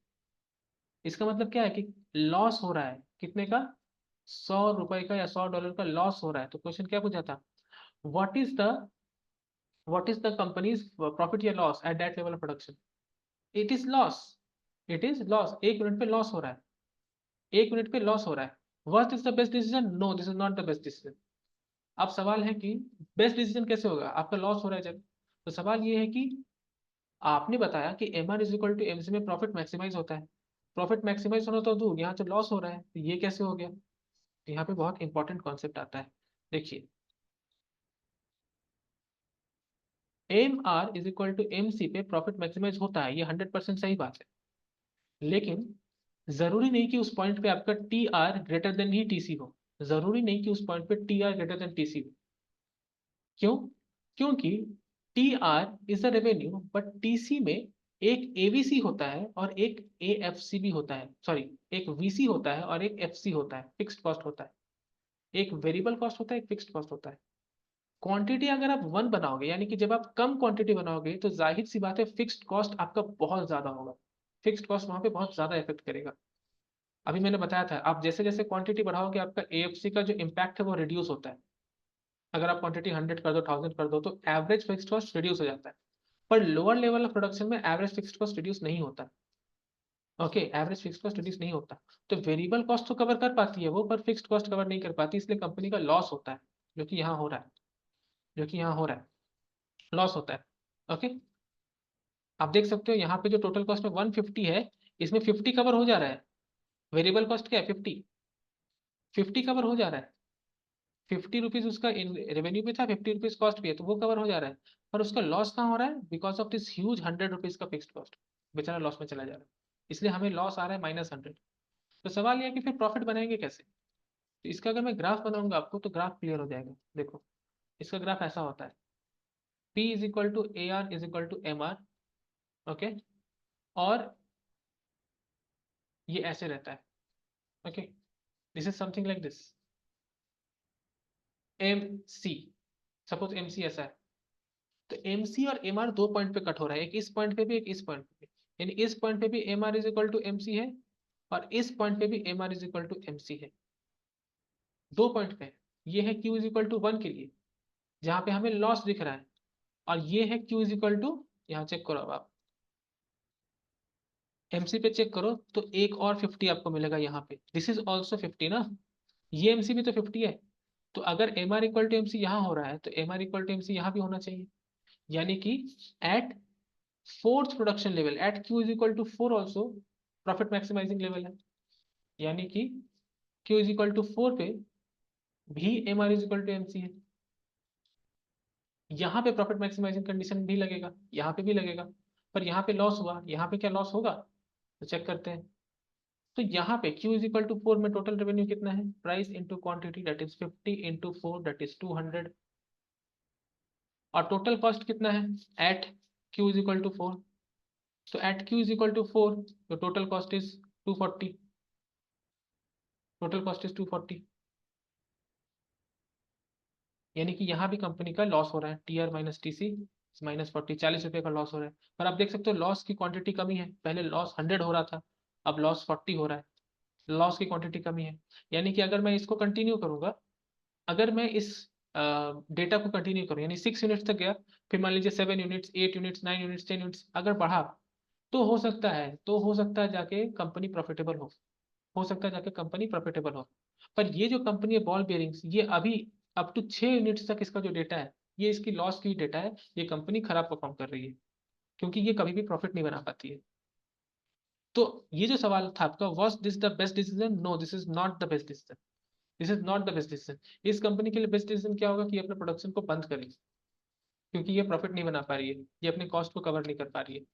इसका मतलब क्या है कि लॉस हो रहा है, कितने का? ₹100 का या $100 का लॉस हो रहा है। तो क्वेश्चन क्या पूछा था? What is the company's profit या loss at that level of production? It is loss, it is loss. एक मिनट पे लॉस हो रहा है, एक मिनट पे लॉस हो रहा है। What is the best decision? No, this is not the best decision. अब सवाल है कि बेस्ट डिसीजन कैसे होगा? आपका लॉस हो रहा है जब। तो सवाल ये है कि आपने बताया कि M R is equal to M C में प्रॉफिट मैक्सिमाइज होता है। प्रॉफिट मैक्सिमाइज होना तो दूर, यहाँ तो लॉस हो रहा है, तो ये कैसे हो गया? तो यहाँ पे बहुत इंपॉर्टेंट कॉन्सेप्ट आता है। देखिए, M R is equal to M C पे प्रॉफिट मैक्सिमाइज होता है, ये 100% सही बात है। लेकिन जरूरी नहीं कि उस पॉइंट पे आपका टी आर ग्रेटर देन ही टी सी हो। जरूरी नहीं कि उस पॉइंट पे T R greater than T C हो। क्यों? क्योंकि T R is the revenue, but T C में एक एवीसी होता है और एक एएफसी भी होता है, सॉरी, एक वीसी होता है और एक एफसी होता है, फिक्स्ड कॉस्ट होता है। एक वेरिएबल कॉस्ट होता है, एक फिक्स्ड कॉस्ट होता है। क्वांटिटी अगर आप 1 बनाओगे, यानी कि जब आप कम क्वांटिटी बनाओगे तो जाहिर सी बात है फिक्स्ड कॉस्ट आपका बहुत ज्यादा होगा, फिक्स्ड कॉस्ट वहां पे बहुत ज्यादा इफेक्ट करेगा। अभी मैंने बताया था, आप जैसे जैसे क्वांटिटी बढ़ाओगे आपका एएफसी का जो इम्पैक्ट है वो रिड्यूस होता है। अगर आप क्वांटिटी 100 कर दो, 1000 कर दो, तो एवरेज फिक्स्ड कॉस्ट रिड्यूस हो जाता है। पर लोअर लेवल ऑफ प्रोडक्शन में एवरेज फिक्स्ड कॉस्ट रिड्यूस नहीं होता। Okay, average fixed cost reduce नहीं होता। तो वेरिएबल कॉस्ट तो कवर कर पाती है वो, पर फिक्स्ड कॉस्ट कवर नहीं कर पाती, इसलिए कंपनी का लॉस होता है, जो कि यहाँ हो रहा है, जो कि यहाँ हो रहा है, लॉस होता है। ओके, आप देख सकते हो यहाँ पे जो टोटल कॉस्ट में 150 है, इसमें 50 कवर हो जा रहा है। वेरिएबल कॉस्ट क्या है? 50, 50 कवर हो जा रहा है। 50 रुपीज उसका रेवेन्यू भी था, 50 रुपीज कॉस्ट भी है, तो वो कवर हो जा रहा है। पर उसका लॉस कहाँ हो रहा है? Because of this huge 100 rupees का फिक्स्ड कॉस्ट, बेचारा लॉस में चला जा रहा है, इसलिए हमें लॉस आ रहा है -100। तो सवाल यह है कि फिर प्रॉफिट बनाएंगे कैसे? तो इसका अगर मैं ग्राफ बनाऊंगा आपको तो ग्राफ क्लियर हो जाएगा। देखो, इसका ग्राफ ऐसा होता है, P is equal to A R is equal to M R. Okay, और ये ऐसे रहता है। Okay, this is something like this, M C, suppose M C ऐसा है। तो एम सी और एम आर दो पॉइंट पे कट हो रहा है, एक इस पॉइंट पे भी, एक इस पॉइंट पे भी। यानी इस पॉइंट पे भी M R is equal to M C है, और इस पॉइंट पे भी M R is equal to M C है। दो पॉइंट पे है। ये है क्यू इज इक्वल टू 1 के लिए, जहां पे हमें लॉस दिख रहा है, और ये है क्यू इज इक्वल टू, यहाँ चेक करो अब आप एमसी पे चेक करो, तो एक और 50 आपको मिलेगा यहाँ पे, दिस इज ऑल्सो 50 ना, ये एमसी भी तो 50 है। तो अगर M R equal to M C यहाँ हो रहा है, तो M R equal to M C यहाँ भी होना चाहिए। यानी कि at fourth production level, at Q is equal to 4 also profit maximising level है। यानी कि क्यू इज इक्वल टू 4 पे भी M R is equal to M C है। यहाँ पे प्रॉफिट मैक्सिमाइजिंग कंडीशन भी लगेगा, यहाँ पे भी लगेगा। पर यहाँ पे लॉस हुआ, यहाँ पे क्या लॉस होगा, तो चेक करते हैं। तो यहाँ पे Q इज इक्वल टू 4 में टोटल रेवेन्यू कितना है? Price into quantity, that is 50 into 4, that is 200। और टोटल कॉस्ट कितना है at Q is equal to 4? तो at Q is equal to 4, तो total cost is 240, total cost is 240। यानी कि यहाँ भी कंपनी का लॉस हो रहा है, T R minus T C -40, 40 रुपये का लॉस हो रहा है। पर आप देख सकते हो लॉस की क्वांटिटी कमी है, पहले लॉस 100 हो रहा था, अब लॉस 40 हो रहा है, लॉस की क्वांटिटी कमी है। यानी कि अगर मैं इसको कंटिन्यू करूंगा, अगर मैं इस डेटा को कंटिन्यू करूं, यानी 6 यूनिट्स तक गया, फिर मान लीजिए 7 यूनिट्स, 8 यूनिट्स, 9 यूनिट्स, 10 यूनिट्स अगर बढ़ा, तो हो सकता है जाके कंपनी प्रॉफिटेबल हो सकता है जाके कंपनी प्रॉफिटेबल हो। पर ये जो कंपनी है बॉल बेयरिंग्स, ये अभी अप टू 6 यूनिट्स तक इसका जो डेटा है, ये इसकी लॉस की डेटा है, ये कंपनी खराब परफॉर्म कर रही है, क्योंकि ये कभी भी प्रॉफिट नहीं बना पाती है। तो ये जो सवाल था आपका, was this the best decision? No, this is not the best decision, this is not the best decision. इस कंपनी के लिए बेस्ट डिसीजन क्या होगा कि ये अपने प्रोडक्शन को बंद करे, क्योंकि ये प्रॉफिट नहीं बना पा रही है, ये अपने कॉस्ट को कवर नहीं कर पा रही है।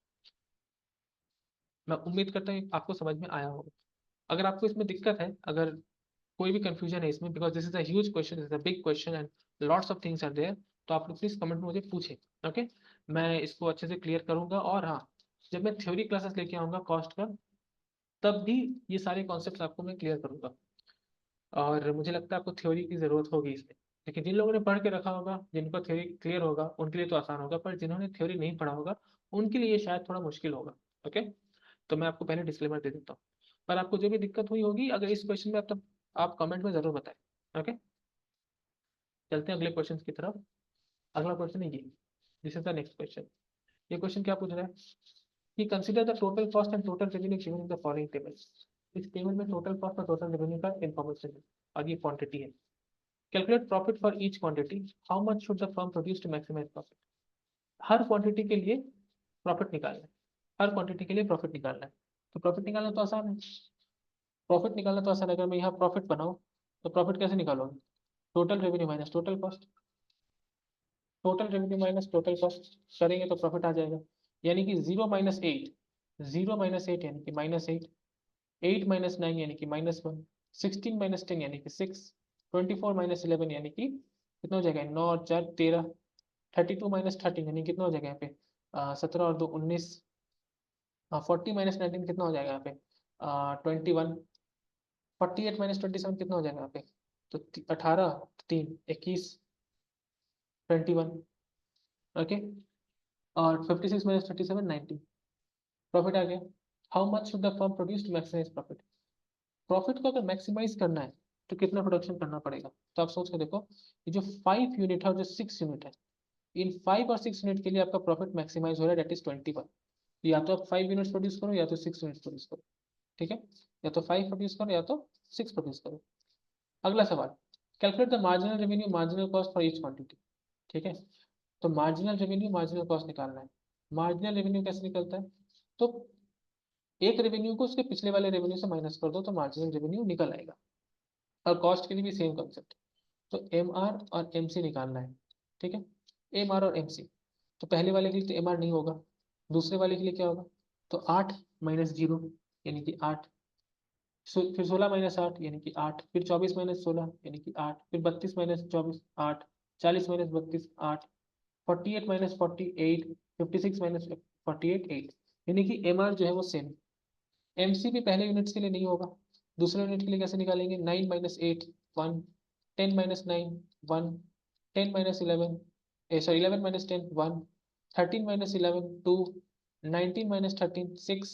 मैं उम्मीद करता हूँ आपको समझ में आया होगा। अगर आपको इसमें दिक्कत है, अगर कोई भी कंफ्यूजन है इसमें, because this is a huge question, this is a big question and lots of things are there, तो आप लोग प्लीज कमेंट में मुझे पूछें। ओके, मैं इसको अच्छे से क्लियर करूंगा। और हाँ, जब मैं थ्योरी क्लासेस लेके आऊंगा कॉस्ट का, तब भी ये सारे कॉन्सेप्ट्स आपको मैं क्लियर करूंगा। और मुझे लगता है आपको थ्योरी की ज़रूरत होगी इसमें, लेकिन जिन लोगों ने पढ़ के रखा होगा, जिनको थ्योरी क्लियर होगा, उनके लिए तो आसान होगा, पर जिन्होंने थ्योरी नहीं पढ़ा होगा, उनके लिए ये शायद थोड़ा मुश्किल होगा। ओके, तो मैं आपको पहले डिस्क्लेमर दे देता हूँ। पर आपको जो भी दिक्कत हुई होगी, अगर इस क्वेश्चन में आप कमेंट में ज़रूर बताएं। ओके, चलते हैं अगले क्वेश्चन की तरफ। अगला क्वेश्चन है ये, this is the next question. ये क्वेश्चन क्या पूछ रहा है कि consider the total cost and total revenue given in the following table. इस टेबल में टोटल कॉस्ट और टोटल रेवेन्यू का इन्फॉर्मेशन है, और ये क्वांटिटी है। Calculate profit for each quantity, how much should the firm produce to maximise profit. हर quantity के लिए प्रॉफिट निकालना है, हर क्वांटिटी के लिए प्रॉफिट निकालना है। तो प्रॉफिट निकालना तो आसान है, प्रॉफिट निकालना तो आसान है। अगर मैं यहाँ प्रॉफिट बनाऊँ, तो प्रॉफिट कैसे निकालोगे? Total revenue minus total cost, total revenue minus total cost करेंगे तो प्रॉफिट आ जाएगा। यानी कि 0 - 8, 0 - 8 यानी कि -8, 8 - 9 यानी कि -1, 16 - 10 यानी कि 6, 24 - 11 यानी कि कितना हो जाएगा? 9 और 4 13, 32 - 13 यानी कितना हो जाएगा यहाँ पे? 17 और 2 19, हाँ 40 माइनस 19 कितना हो जाएगा यहाँ पे 21। 48 माइनस 27 कितना हो जाएगा यहाँ पे, तो 18, 3 21, 21। ओके, और 56 माइनस 37 90। प्रॉफिट आ गया। How much should the firm produce to maximise profit. Profit को अगर मैक्सिमाइज करना है तो कितना प्रोडक्शन करना पड़ेगा, तो आप सोच के देखो, ये जो 5 यूनिट है और जो 6 यूनिट है, इन 5 और 6 यूनिट के लिए आपका प्रॉफिट मैक्सिमाइज हो रहा है, डेट इज 21। या तो आप 5 यूनिट्स प्रोड्यूस करो या तो 6 यूनिट्स प्रोड्यूस करो, ठीक है, या तो 5 प्रोड्यूस करो या तो 6 प्रोड्यूस करो। अगला सवाल, calculate the marginal revenue marginal cost for each quantity. ठीक है, तो मार्जिनल रेवेन्यू मार्जिनल कॉस्ट निकालना है। मार्जिनल रेवेन्यू कैसे निकलता है, तो एक रेवेन्यू को उसके पिछले वाले रेवेन्यू से माइनस कर दो तो मार्जिनल रेवेन्यू निकल आएगा। और कॉस्ट के लिए भी सेम कंसेप्ट, तो एम आर और एम सी निकालना है। ठीक है, एम आर और एम सी, तो पहले वाले के लिए तो एम आर नहीं होगा, दूसरे वाले के लिए क्या होगा, तो 8 माइनस 0 यानी कि 8, फिर 16 माइनस 8 यानी कि 8, फिर 24 माइनस 16 यानी कि 8, फिर 32 माइनस 24 8, 40 माइनस 32 8, 48 माइनस 48, 56 माइनस 48 8, यानी कि एम आर जो है वो सेम। एम सी भी पहले यूनिट्स के लिए नहीं होगा, दूसरे यूनिट के लिए कैसे निकालेंगे, 9 minus 8 1, 10 minus 9 1, 10 minus 11 sorry 11 minus 10 1, 13 minus 11 2, 19 minus 13 6,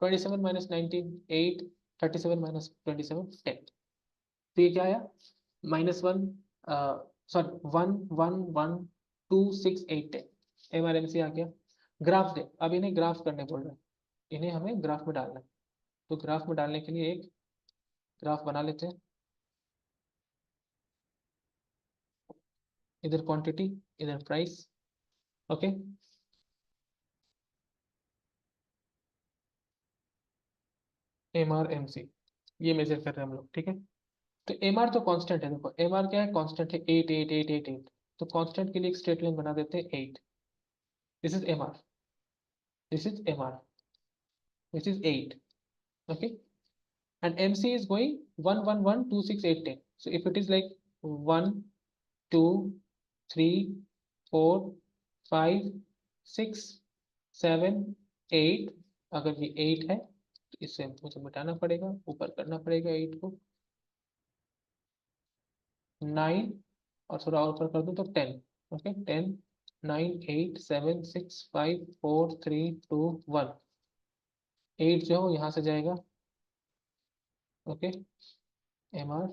27 minus 19 8, 37 minus 27 10। तो ये क्या आया, -1 सॉरी 1 1 1 2 6 8 10, एमआरएमसी आ गया। ग्राफ दे, अब इन्हें ग्राफ करने बोल रहे हैं, इन्हें हमें ग्राफ में डालना है। तो ग्राफ में डालने के लिए एक ग्राफ बना लेते हैं, इधर क्वांटिटी इधर price. Okay, M R M C, ये मेजर कर रहे हैं हम लोग, ठीक है। तो एम आर तो कांस्टेंट है, देखो एम आर क्या है, कांस्टेंट है 8 8 8 8 8, तो कांस्टेंट के लिए एक स्ट्रेट लाइन बना देते हैं 8, this is M R, this is M R, this is 8। Okay, and MC is going 1 1 1 2 6 8 10. So if it is like 1 2 3 4 5 6 7 8, अगर ये 8 है तो इससे मुझे मिटाना पड़ेगा, ऊपर करना पड़ेगा 8 को, 9 और थोड़ा और ऊपर कर दूं तो 10। ओके 10 9 8 7 6 5 4 3 2 1, 8 जो है यहाँ से जाएगा। ओके, एम आर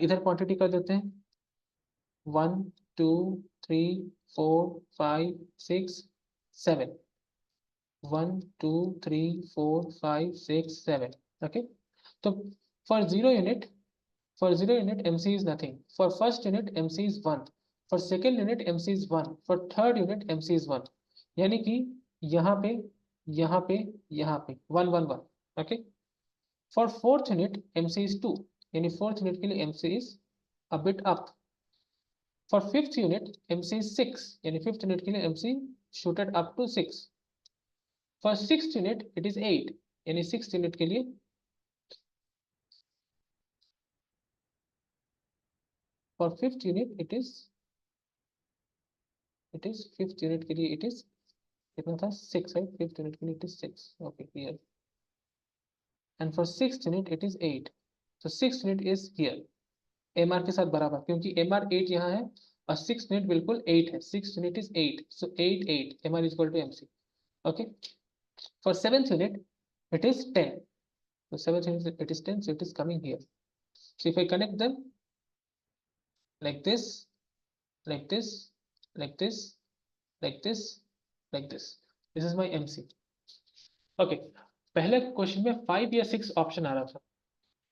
इधर क्वांटिटी कर देते हैं 1 2 3 4 5 6 7, 1 2 3 4 5 6 7। ओके, तो for zero unit, for zero unit MC is nothing, for first unit MC is 1, for second unit MC is 1, for third unit MC is 1, यानी कि यहाँ पे यहाँ पे यहाँ पे 1 1 1। Okay, for fourth unit MC is 2, यानी fourth unit के लिए MC is a bit up, for fifth unit MC is 6, यानी fifth unit के लिए MC shooted up to 6, for sixth unit it is 8, यानी sixth unit के लिए, for fifth unit it is fifth unit के लिए it is कितना था 6 है, fifth unit के लिए it is 6। okay here, and for sixth unit it is 8, so sixth unit is here, MR के साथ बराबर, क्योंकि MR 8 यहाँ है और 6 यूनिट बिल्कुल 8 है, 6 unit is 8, so 8 8 MR is equal to MC। okay, for seventh unit it is 10, so seventh unit it is 10, so it is coming here, so if I connect them like this like this like this like this like this is my MC। okay, पहले question में 5 या 6 option आ रहा था,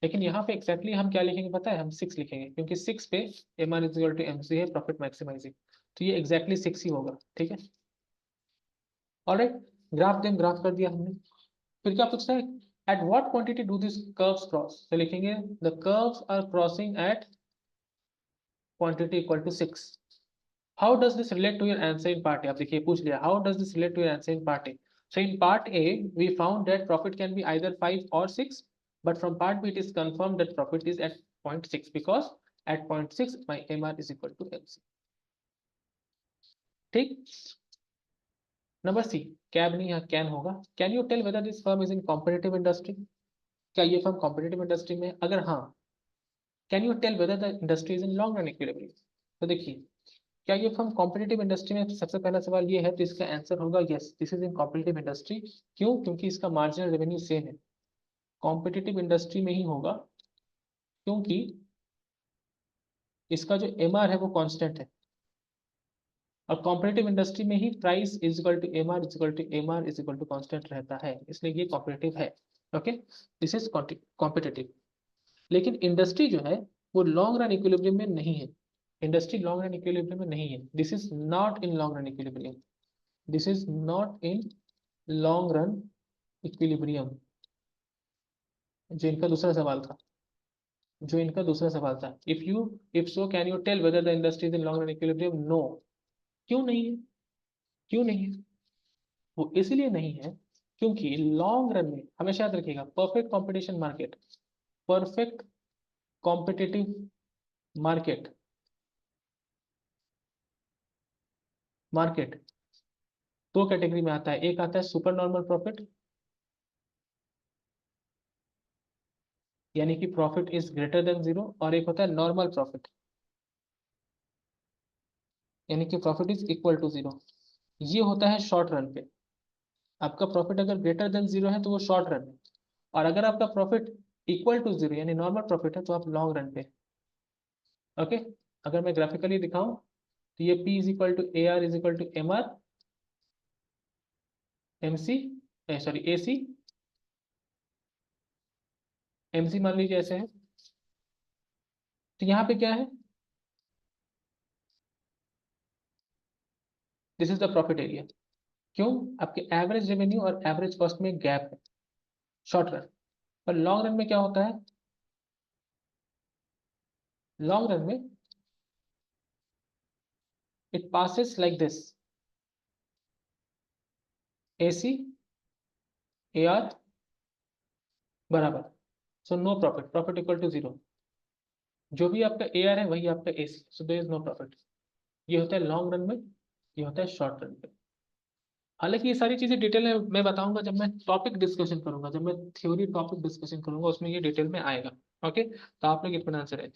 लेकिन यहाँ पे exactly हम क्या लिखेंगे पता है, हम 6 लिखेंगे, क्योंकि 6 पे M R is equal to M C है, प्रॉफिट मैक्सिमाइजिंग, तो ये एक्जैक्टली 6 ही होगा। ठीक है, ऑलराइट, ग्राफ देम ग्राफ कर दिया हमने। फिर क्या पूछता है, at what quantity do this curves cross, तो लिखेंगे the curves are crossing at quantity equal to 6। How does this relate to your answer in part A, आप देखिए पूछ लिया, how does this relate to your answer in part A. So in part A, we found that profit can be either 5 or 6, but from part B, it is confirmed that profit is at 0.6 because at 0.6 my MR is equal to MC। ठीक, number C, cab नहीं, यहाँ can होगा। Can you tell whether this firm is in competitive industry? क्या ये firm competitive industry में है? अगर हाँ, can you tell whether the industry is in long run equilibrium? तो देखिए, क्या ये फर्म कॉम्पिटेटिव इंडस्ट्री में, सबसे पहला सवाल ये है, तो इसका आंसर होगा yes, this is in competitive industry. क्यों? क्योंकि इसका मार्जिनल रेवेन्यू सेम है, कॉम्पिटेटिव इंडस्ट्री में ही होगा, क्योंकि इसका जो एमआर है वो कांस्टेंट है, और कॉम्पिटेटिव इंडस्ट्री में ही price is equal to MR is equal to MR is equal to constant रहता है, इसलिए ये कॉम्पिटेटिव है। Okay, this is competitive. लेकिन इंडस्ट्री जो है वो लॉन्ग रन इक्विलिब्रियम में नहीं है, इंडस्ट्री लॉन्ग रन इक्विलिब्रियम में नहीं है, this is not in long run equilibrium, this is not in long run equilibrium. जो इनका दूसरा सवाल था, जो इनका दूसरा सवाल था, if so can you tell whether the industry is in long run equilibrium? No. क्यों नहीं है? क्यों नहीं है? वो इसलिए नहीं है क्योंकि लॉन्ग रन में, हमेशा याद रखिएगा, perfect competition market, perfect competitive market, market दो कैटेगरी में आता है, एक आता है सुपर नॉर्मल प्रॉफिट, यानी कि profit is greater than zero, और एक होता है नॉर्मल प्रॉफिट, यानी कि profit is equal to zero. ये होता है शॉर्ट रन पे, आपका प्रॉफिट अगर ग्रेटर देन जीरो है तो वो शॉर्ट रन है, और अगर आपका प्रॉफिट इक्वल टू जीरो यानी नॉर्मल प्रॉफिट है तो आप लॉन्ग रन पे। ओके, अगर मैं ग्राफिकली दिखाऊं तो ये P is equal to A R is equal to M R M C, sorry A C, M C मान लीजिए ऐसे है। तो यहाँ पे क्या है, this is the profit area. क्यों? आपके एवरेज रेवेन्यू और एवरेज कॉस्ट में गैप है शॉर्ट रन, पर लॉन्ग रन में क्या होता है, लॉन्ग रन में it passes like this, A C A R बराबर, so no profit, profit equal to zero, जो भी आपका ए आर है वही आपका A C, so there is no profit. ये होता है लॉन्ग रन में, ये होता है शॉर्ट रन पे। हालांकि ये सारी चीजें डिटेल में मैं बताऊंगा जब मैं टॉपिक डिस्कशन करूंगा, जब मैं थ्योरी टॉपिक डिस्कशन करूंगा उसमें ये डिटेल में आएगा। ओके, तो आप लोग इतना आंसर है।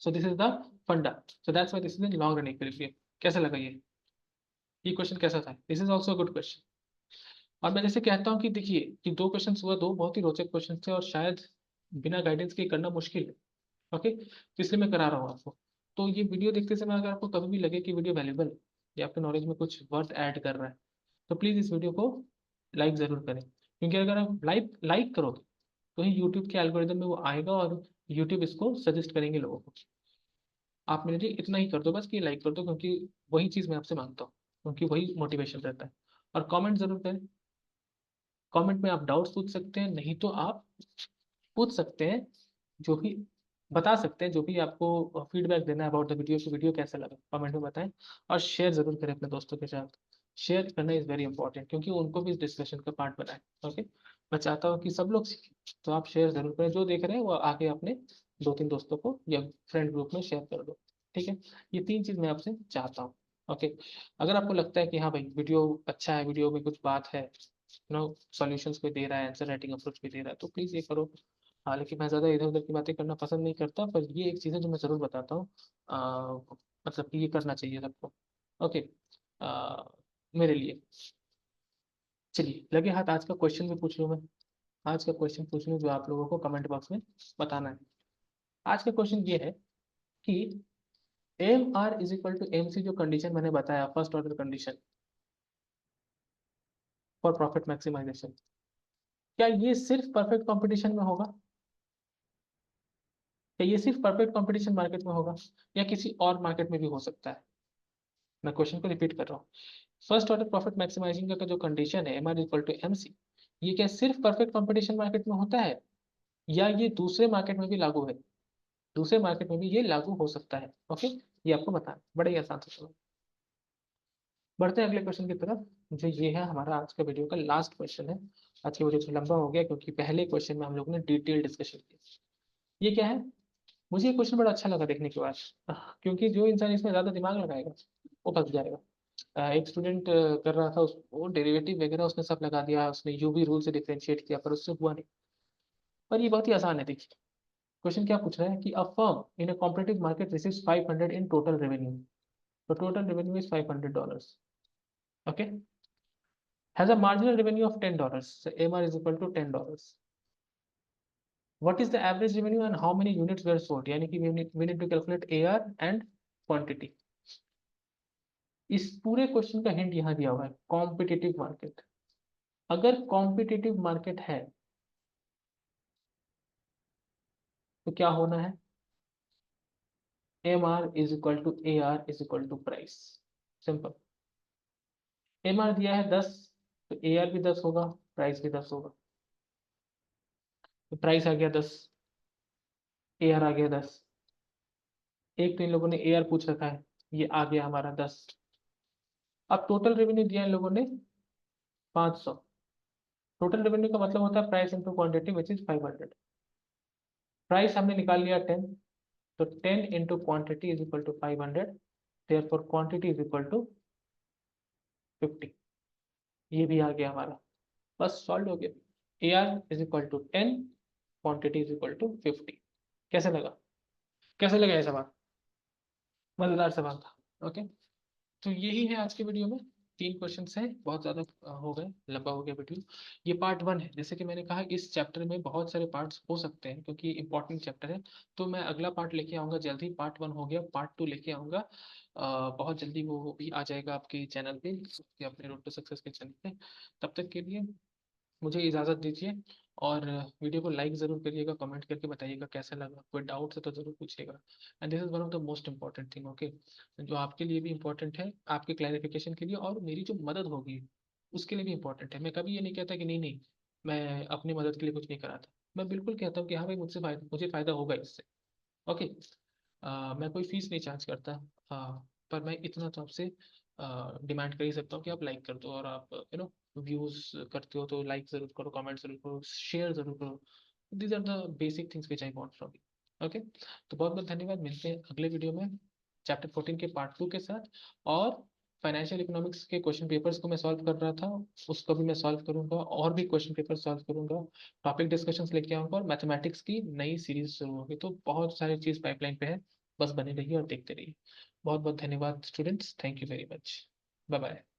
सो दिस इज द फंडा, so that's why this is in long run equilibrium. कैसा लगा ये क्वेश्चन कैसा था? This is also good question. और मैं जैसे कहता हूँ कि देखिए कि दो क्वेश्चन हुआ, दो बहुत ही रोचक क्वेश्चन थे, और शायद बिना गाइडेंस के करना मुश्किल है। ओके, तो इसलिए मैं करा रहा हूँ आपको। तो ये वीडियो देखते समय अगर आपको कभी भी लगे कि वीडियो वैल्यूबल या आपके नॉलेज में कुछ वर्थ ऐड कर रहा है, तो प्लीज़ इस वीडियो को लाइक ज़रूर करें, क्योंकि अगर आप लाइक लाइक करोगे तो ही यूट्यूब के एल्गोरिदम में वो आएगा, और यूट्यूब इसको सजेस्ट करेंगे लोगों को। आप मेरे लिए इतना ही कर दो बस, कि लाइक कर दो, क्योंकि वही चीज़ मैं आपसे मांगता हूँ, क्योंकि वही मोटिवेशन रहता है। और कमेंट जरूर करें, कमेंट में आप डाउट्स पूछ सकते हैं, नहीं तो आप पूछ सकते हैं, जो भी बता सकते हैं, जो भी आपको फीडबैक देना है अबाउट द वीडियो, की वीडियो कैसा लगा कमेंट में बताएं। और शेयर जरूर करें अपने दोस्तों के साथ, शेयर करना इज़ वेरी इंपॉर्टेंट, क्योंकि उनको भी इस डिस्कशन का पार्ट बनाए। ओके, मैं चाहता हूँ कि सब लोग सीखें, तो आप शेयर जरूर करें, जो देख रहे हैं वो आगे अपने दो तीन दोस्तों को या फ्रेंड ग्रुप में शेयर कर दो। ठीक है, ये तीन चीज़ मैं आपसे चाहता हूँ। ओके, अगर आपको लगता है कि हाँ भाई वीडियो अच्छा है, वीडियो में कुछ बात है, सॉल्यूशंस कोई दे रहा है, आंसर राइटिंग अप्रोच भी दे रहा है, तो प्लीज़ ये करो। हालांकि मैं ज़्यादा इधर उधर की बातें करना पसंद नहीं करता, पर ये एक चीज़ है जो मैं ज़रूर बताता हूँ, मतलब कि ये करना चाहिए सबको। ओके, मेरे लिए। चलिए लगे हाथ, आज का क्वेश्चन भी पूछ लूँ मैं, आज का क्वेश्चन पूछ लूँ जो आप लोगों को कमेंट बॉक्स में बताना है। आज का क्वेश्चन ये है कि M R is equal to M C, जो कंडीशन मैंने बताया, first order condition for profit maximisation, क्या ये सिर्फ परफेक्ट कंपटीशन में होगा? क्या ये सिर्फ परफेक्ट कंपटीशन मार्केट में होगा, या किसी और मार्केट में भी हो सकता है? मैं क्वेश्चन को रिपीट कर रहा हूँ। फर्स्ट ऑर्डर प्रॉफिट मैक्सिमाइजिंग का जो कंडीशन है M R equal to M C, ये क्या सिर्फ परफेक्ट कंपटीशन मार्केट में होता है, या ये दूसरे मार्केट में भी लागू है? दूसरे मार्केट में भी ये लागू हो सकता है। ओके, ये आपको बताना, बड़ा ही आसान सा। चलो बढ़ते हैं अगले क्वेश्चन की तरफ, जो ये है हमारा आज का वीडियो का लास्ट क्वेश्चन है। आज की वीडियो थोड़ा लंबा हो गया, क्योंकि पहले क्वेश्चन में हम लोग ने डिटेल डिस्कशन किया। ये क्या है? मुझे ये क्वेश्चन बड़ा अच्छा लगा देखने के बाद, क्योंकि जो इंसान इसमें ज्यादा दिमाग लगाएगा वो फंस जाएगा। एक स्टूडेंट कर रहा था, वो डेरिवेटिव वगैरह उसने सब लगा दिया, उसने यूवी रूल से डिफरेंशिएट किया, पर उससे हुआ नहीं। पर ये बहुत ही आसान है, देखिए क्वेश्चन क्या पूछ रहा है कि a firm in a competitive market receives 500 in total revenue, तो total revenue is $500, okay, has a marginal revenue of $10, so MR is equal to $10. What is the average revenue and how many units were sold? यानी कि we need to calculate AR and quantity. इस पूरे question का hint यहाँ दिया हुआ है, competitive market. अगर कॉम्पिटिटिव मार्केट है तो क्या होना है, MR is equal to AR is equal to price, simple. MR दिया है 10, तो AR भी 10 होगा, प्राइस भी 10 होगा। तो प्राइस आ गया 10, AR आ गया 10। एक तो इन लोगों ने AR पूछ रखा है, ये आ गया हमारा 10। अब टोटल रेवेन्यू दिया इन लोगों ने 500। टोटल रेवेन्यू का मतलब होता है price into quantity which is 500। Price हमने निकाल लिया 10, तो 10 into quantity is equal to 500, therefore quantity is equal to 50। ये भी आ गया हमारा, बस सॉल्व हो गया। A R is equal to 10, quantity is equal to 50। कैसे लगा, कैसे लगा ये सवाल? मजेदार सवाल था, ओके। तो यही है आज के वीडियो में, 3 क्वेश्चन हैं, बहुत ज़्यादा हो गए, लंबा हो गया वीडियो। ये पार्ट 1 है, जैसे कि मैंने कहा इस चैप्टर में बहुत सारे पार्ट्स हो सकते हैं क्योंकि इंपॉर्टेंट चैप्टर है। तो मैं अगला पार्ट लेके आऊँगा जल्दी, पार्ट 1 हो गया, पार्ट 2 लेके आऊँगा बहुत जल्दी, वो भी आ जाएगा आपके चैनल पे, अपने रोड टू सक्सेस के चैनल पे। तब तक के लिए मुझे इजाज़त दीजिए, और वीडियो को लाइक ज़रूर करिएगा, कमेंट करके बताइएगा कैसा लगा, कोई डाउट है तो ज़रूर पूछिएगा। And this is one of the most important thing, okay, जो आपके लिए भी इंपॉर्टेंट है, आपके क्लैरिफिकेशन के लिए, और मेरी जो मदद होगी उसके लिए भी इंपॉर्टेंट है। मैं कभी ये नहीं कहता कि नहीं नहीं, मैं अपनी मदद के लिए कुछ नहीं कराता, मैं बिल्कुल कहता हूँ कि हाँ भाई, मुझे फ़ायदा होगा इससे, ओके। मैं कोई फीस नहीं चार्ज करता, पर मैं इतना तो आपसे डिमांड कर ही सकता हूँ कि आप लाइक कर दो, और आप व्यूज करते हो तो लाइक जरूर करो, कमेंट जरूर करो, शेयर जरूर करो। These are the basic things which I want from you, okay. तो बहुत बहुत धन्यवाद, मिलते हैं अगले वीडियो में चैप्टर 14 के पार्ट 2 के साथ। और फाइनेंशियल इकोनॉमिक्स के क्वेश्चन पेपर्स को मैं सॉल्व कर रहा था, उसको भी मैं सॉल्व करूंगा, और भी क्वेश्चन पेपर सॉल्व करूंगा, टॉपिक डिस्कशंस लेके आऊंगा, और मैथमेटिक्स की नई सीरीज शुरू होगी। तो बहुत सारी चीज़ पाइपलाइन पे है, बस बने रहिए और देखते रहिए। बहुत बहुत धन्यवाद students, thank you very much, bye bye.